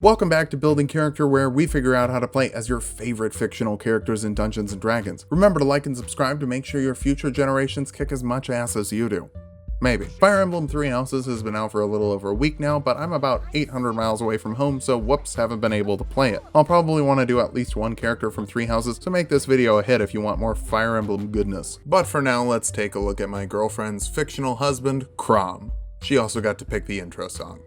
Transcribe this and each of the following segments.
Welcome back to Building Character, where we figure out how to play as your favorite fictional characters in Dungeons & Dragons. Remember to like and subscribe to make sure your future generations kick as much ass as you do. Maybe. Fire Emblem 3 Houses has been out for a little over a week now, but I'm about 800 miles away from home, so whoops, haven't been able to play it. I'll probably want to do at least one character from 3 Houses to make this video a hit if you want more Fire Emblem goodness. But for now, let's take a look at my girlfriend's fictional husband, Chrom. She also got to pick the intro song.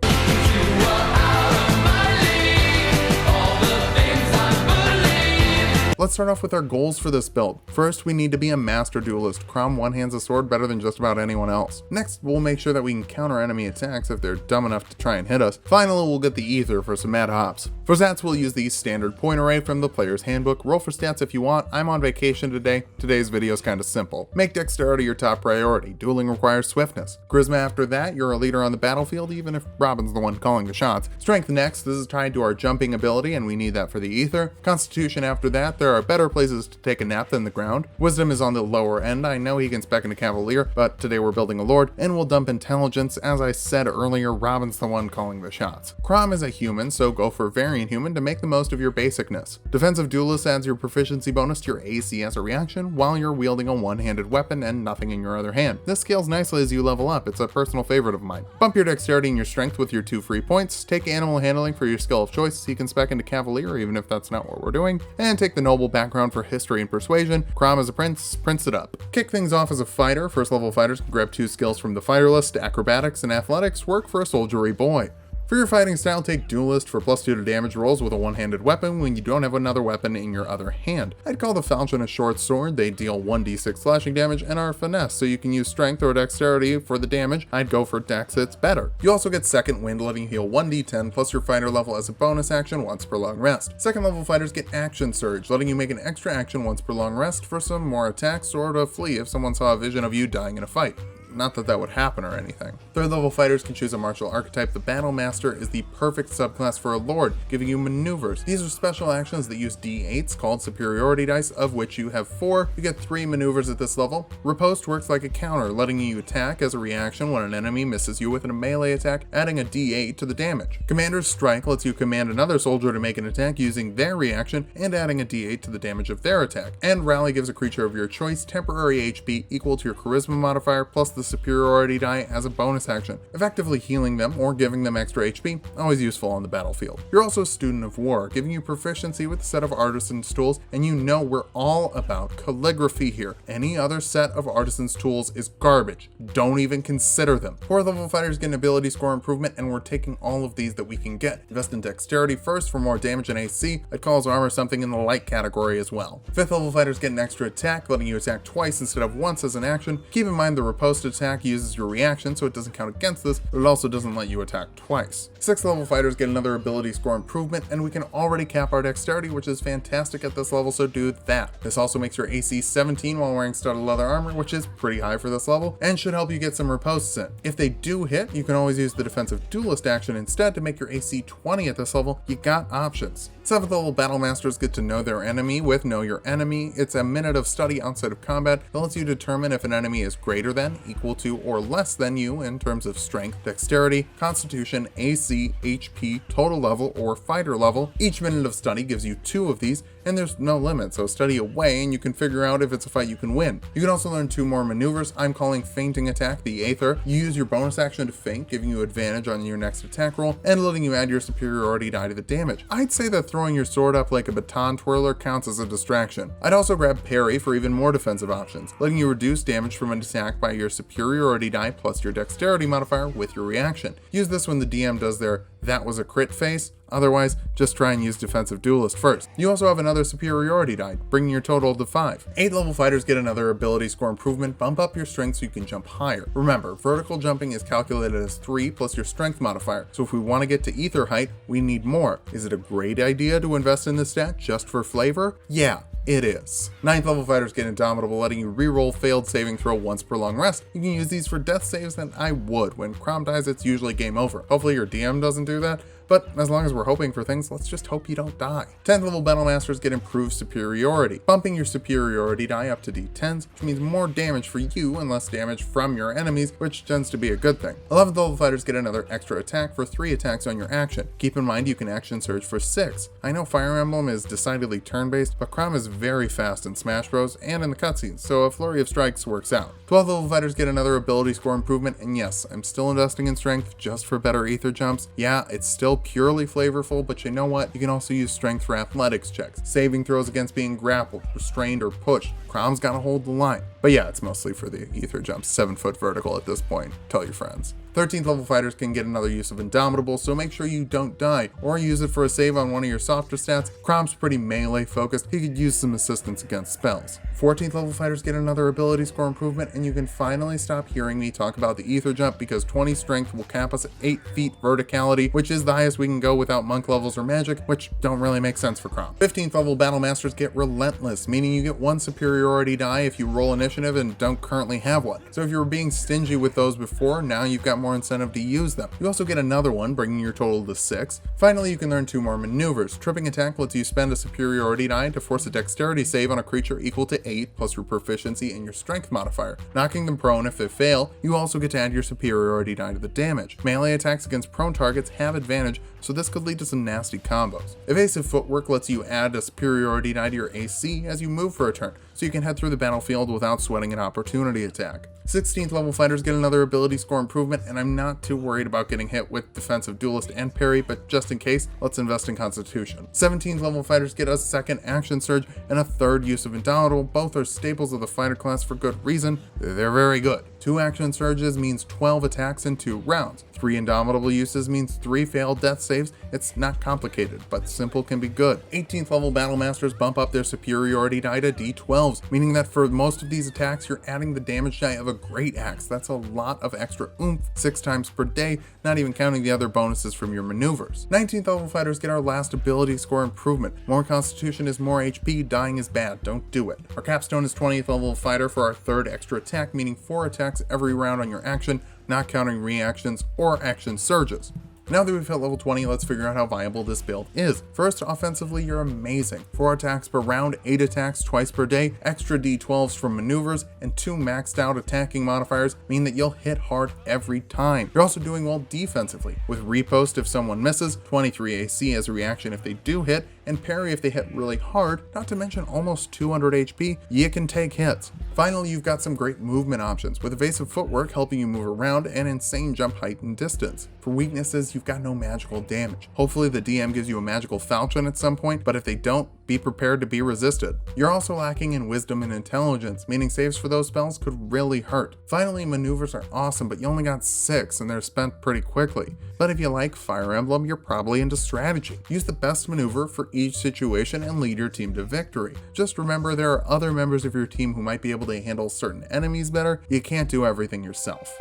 Let's start off with our goals for this build. First, we need to be a master duelist. Chrom one-hands a sword better than just about anyone else. Next, we'll make sure that we can counter enemy attacks if they're dumb enough to try and hit us. Finally, we'll get the ether for some mad hops. For stats, we'll use the standard point array from the player's handbook. Roll for stats if you want. I'm on vacation today. Today's video is kind of simple. Make dexterity your top priority. Dueling requires swiftness. Charisma after that, you're a leader on the battlefield, even if Robin's the one calling the shots. Strength next, this is tied to our jumping ability, and we need that for the ether. Constitution after that, there are better places to take a nap than the ground. Wisdom is on the lower end. I know he can spec into Cavalier, but today we're building a Lord, and we'll dump intelligence. As I said earlier, Robin's the one calling the shots. Chrom is a human, so go for variant human to make the most of your basicness. Defensive duelist adds your proficiency bonus to your AC as a reaction while you're wielding a one-handed weapon and nothing in your other hand. This scales nicely as you level up. It's a personal favorite of mine. Bump your dexterity and your strength with your 2 free points. Take animal handling for your skill of choice. He can spec into Cavalier even if that's not what we're doing. And take the noble background for history and persuasion. Chrom as a prince it up. Kick things off as a fighter. First level fighters can grab 2 skills from the fighter list. Acrobatics and athletics work for a soldiery boy. For your fighting style, take Duelist for +2 to damage rolls with a one-handed weapon when you don't have another weapon in your other hand. I'd call the Falchion a short sword. They deal 1d6 slashing damage and are finesse, so you can use strength or dexterity for the damage. I'd go for dex, it's better. You also get Second Wind, letting you heal 1d10 plus your fighter level as a bonus action once per long rest. Second level fighters get Action Surge, letting you make an extra action once per long rest for some more attacks or to flee if someone saw a vision of you dying in a fight. Not that that would happen or anything. Third level fighters can choose a martial archetype. The Battle Master is the perfect subclass for a Lord, giving you maneuvers. These are special actions that use D8s called superiority dice, of which you have 4. You get 3 maneuvers at this level. Riposte works like a counter, letting you attack as a reaction when an enemy misses you with a melee attack, adding a D8 to the damage. Commander's Strike lets you command another soldier to make an attack using their reaction and adding a D8 to the damage of their attack. And Rally gives a creature of your choice temporary HP equal to your charisma modifier plus the superiority die as a bonus action, effectively healing them or giving them extra HP, always useful on the battlefield. You're also a student of war, giving you proficiency with a set of artisan's tools, and you know we're all about calligraphy here. Any other set of artisan's tools is garbage. Don't even consider them. 4th level fighters get an ability score improvement, and we're taking all of these that we can get. Invest in dexterity first for more damage and AC. I'd call his armor something in the light category as well. 5th level fighters get an extra attack, letting you attack twice instead of once as an action. Keep in mind the riposte attack uses your reaction, so it doesn't count against this, but it also doesn't let you attack twice. 6th level fighters get another ability score improvement, and we can already cap our dexterity, which is fantastic at this level, so do that. This also makes your AC 17 while wearing studded leather armor, which is pretty high for this level, and should help you get some ripostes in. If they do hit, you can always use the defensive duelist action instead to make your AC 20 at this level. You got options. 7th level battle masters get to know their enemy with Know Your Enemy. It's a minute of study outside of combat that lets you determine if an enemy is greater than, equal to, or less than you in terms of strength, dexterity, constitution, AC, HP, total level, or fighter level. Each minute of study gives you 2 of these, and there's no limit, so study away and you can figure out if it's a fight you can win. You can also learn 2 more maneuvers. I'm calling Feinting Attack the Aether. You use your bonus action to feint, giving you advantage on your next attack roll, and letting you add your superiority die to the damage. I'd say that throwing your sword up like a baton twirler counts as a distraction. I'd also grab Parry for even more defensive options, letting you reduce damage from an attack by your superiority die plus your dexterity modifier with your reaction. Use this when the DM does their "that was a crit" face. Otherwise, just try and use defensive duelist first. You also have another superiority die, bringing your total to 5. 8th level fighters get another ability score improvement. Bump up your strength so you can jump higher. Remember, vertical jumping is calculated as 3 plus your strength modifier, so if we want to get to ether height, we need more. Is it a great idea to invest in this stat just for flavor? Yeah. It is. 9th level fighters get Indomitable, letting you reroll failed saving throw once per long rest. You can use these for death saves, and I would. When Chrom dies, it's usually game over. Hopefully your DM doesn't do that, but as long as we're hoping for things, let's just hope you don't die. 10th level Battle Masters get improved superiority, bumping your superiority die up to D10s, which means more damage for you and less damage from your enemies, which tends to be a good thing. 11th level fighters get another extra attack for 3 attacks on your action. Keep in mind you can action surge for 6. I know Fire Emblem is decidedly turn-based, but Chrom is very fast in Smash Bros. And in the cutscenes, so a flurry of strikes works out. 12th level fighters get another ability score improvement, and yes, I'm still investing in strength just for better ether jumps. Yeah, it's still purely flavorful, but you know what? You can also use strength for athletics checks, saving throws against being grappled, restrained, or pushed. Chrom's gotta hold the line. But yeah, it's mostly for the ether jumps, 7-foot vertical at this point. Tell your friends. 13th level fighters can get another use of Indomitable, so make sure you don't die, or use it for a save on one of your softer stats. Chrom's pretty melee focused, he could use some assistance against spells. 14th level fighters get another ability score improvement, and you can finally stop hearing me talk about the ether jump because 20 strength will cap us at 8 feet verticality, which is the highest we can go without monk levels or magic, which don't really make sense for Chrom. 15th level Battle Masters get Relentless, meaning you get 1 superiority die if you roll initiative and don't currently have one. So if you were being stingy with those before, now you've got more incentive to use them. You also get another one, bringing your total to 6. Finally, you can learn 2 more maneuvers. Tripping attack lets you spend a superiority die to force a dexterity save on a creature equal to 8 plus your proficiency and your strength modifier. Knocking them prone if they fail, you also get to add your superiority die to the damage. Melee attacks against prone targets have advantage, so this could lead to some nasty combos. Evasive footwork lets you add a superiority die to your AC as you move for a turn, so you can head through the battlefield without sweating an opportunity attack. 16th level fighters get another ability score improvement, and I'm not too worried about getting hit with defensive duelist and parry, but just in case, let's invest in constitution. 17th level fighters get a second action surge and a 3rd use of Indomitable. Both are staples of the fighter class for good reason. They're very good. 2 action surges means 12 attacks in 2 rounds. 3 Indomitable uses means 3 failed death saves. It's not complicated, but simple can be good. 18th level Battle Masters bump up their superiority die to D12s, meaning that for most of these attacks, you're adding the damage die of a great axe. That's a lot of extra oomph, 6 times per day, not even counting the other bonuses from your maneuvers. 19th level fighters get our last ability score improvement. More constitution is more HP, dying is bad, don't do it. Our capstone is 20th level fighter for our 3rd extra attack, meaning 4 attacks every round on your action, not counting reactions or action surges. Now that we've hit level 20, let's figure out how viable this build is. First, offensively, you're amazing. 4 attacks per round, 8 attacks twice per day, extra D12s from maneuvers, and 2 maxed out attacking modifiers mean that you'll hit hard every time. You're also doing well defensively, with repost if someone misses, 23 AC as a reaction if they do hit, and parry if they hit really hard, not to mention almost 200 HP, you can take hits. Finally, you've got some great movement options, with evasive footwork helping you move around and insane jump height and distance. For weaknesses, you've got no magical damage. Hopefully the DM gives you a magical falchion at some point, but if they don't, be prepared to be resisted. You're also lacking in wisdom and intelligence, meaning saves for those spells could really hurt. Finally, maneuvers are awesome, but you only got 6 and they're spent pretty quickly. But if you like Fire Emblem, you're probably into strategy. Use the best maneuver for each situation and lead your team to victory. Just remember there are other members of your team who might be able to handle certain enemies better. You can't do everything yourself.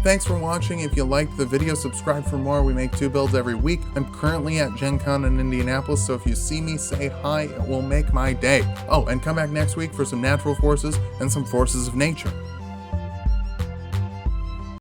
Thanks for watching. If you liked the video, subscribe for more. We make 2 builds every week. I'm currently at Gen Con in Indianapolis, so if you see me, say hi. It will make my day. Oh, and come back next week for some natural forces and some forces of nature.